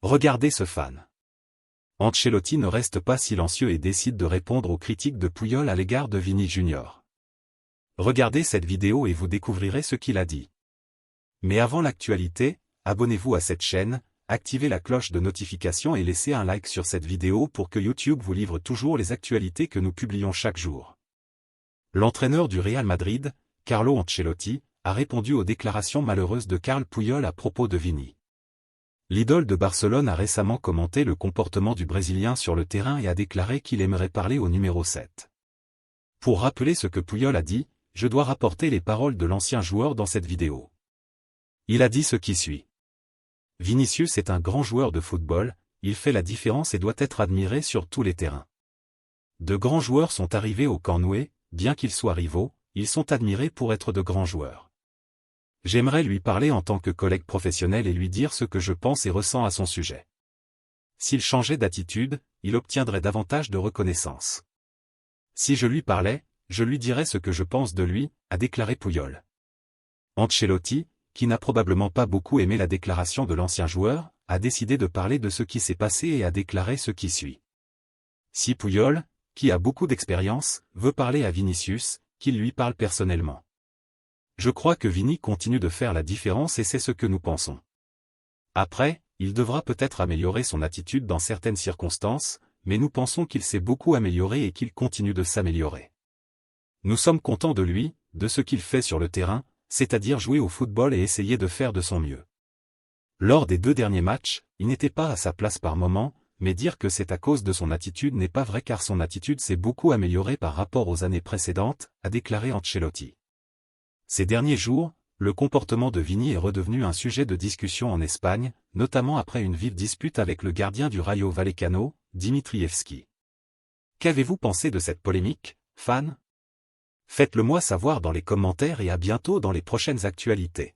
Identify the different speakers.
Speaker 1: Regardez ce fan. Ancelotti ne reste pas silencieux et décide de répondre aux critiques de Puyol à l'égard de Vini Junior. Regardez cette vidéo et vous découvrirez ce qu'il a dit. Mais avant l'actualité, abonnez-vous à cette chaîne, activez la cloche de notification et laissez un like sur cette vidéo pour que YouTube vous livre toujours les actualités que nous publions chaque jour. L'entraîneur du Real Madrid, Carlo Ancelotti, a répondu aux déclarations malheureuses de Carles Puyol à propos de Vini. L'idole de Barcelone a récemment commenté le comportement du Brésilien sur le terrain et a déclaré qu'il aimerait parler au numéro 7. Pour rappeler ce que Puyol a dit, je dois rapporter les paroles de l'ancien joueur dans cette vidéo. Il a dit ce qui suit. Vinicius est un grand joueur de football, il fait la différence et doit être admiré sur tous les terrains. De grands joueurs sont arrivés au Camp Nou, bien qu'ils soient rivaux, ils sont admirés pour être de grands joueurs. J'aimerais lui parler en tant que collègue professionnel et lui dire ce que je pense et ressens à son sujet. S'il changeait d'attitude, il obtiendrait davantage de reconnaissance. Si je lui parlais, je lui dirais ce que je pense de lui, a déclaré Puyol. Ancelotti, qui n'a probablement pas beaucoup aimé la déclaration de l'ancien joueur, a décidé de parler de ce qui s'est passé et a déclaré ce qui suit. Si Puyol, qui a beaucoup d'expérience, veut parler à Vinicius, qu'il lui parle personnellement. Je crois que Vini continue de faire la différence et c'est ce que nous pensons. Après, il devra peut-être améliorer son attitude dans certaines circonstances, mais nous pensons qu'il s'est beaucoup amélioré et qu'il continue de s'améliorer. Nous sommes contents de lui, de ce qu'il fait sur le terrain, c'est-à-dire jouer au football et essayer de faire de son mieux. Lors des 2 derniers matchs, il n'était pas à sa place par moment, mais dire que c'est à cause de son attitude n'est pas vrai car son attitude s'est beaucoup améliorée par rapport aux années précédentes, a déclaré Ancelotti. Ces derniers jours, le comportement de Vini est redevenu un sujet de discussion en Espagne, notamment après une vive dispute avec le gardien du Rayo Vallecano, Dimitrievski. Qu'avez-vous pensé de cette polémique, fans ? Faites-le moi savoir dans les commentaires et à bientôt dans les prochaines actualités.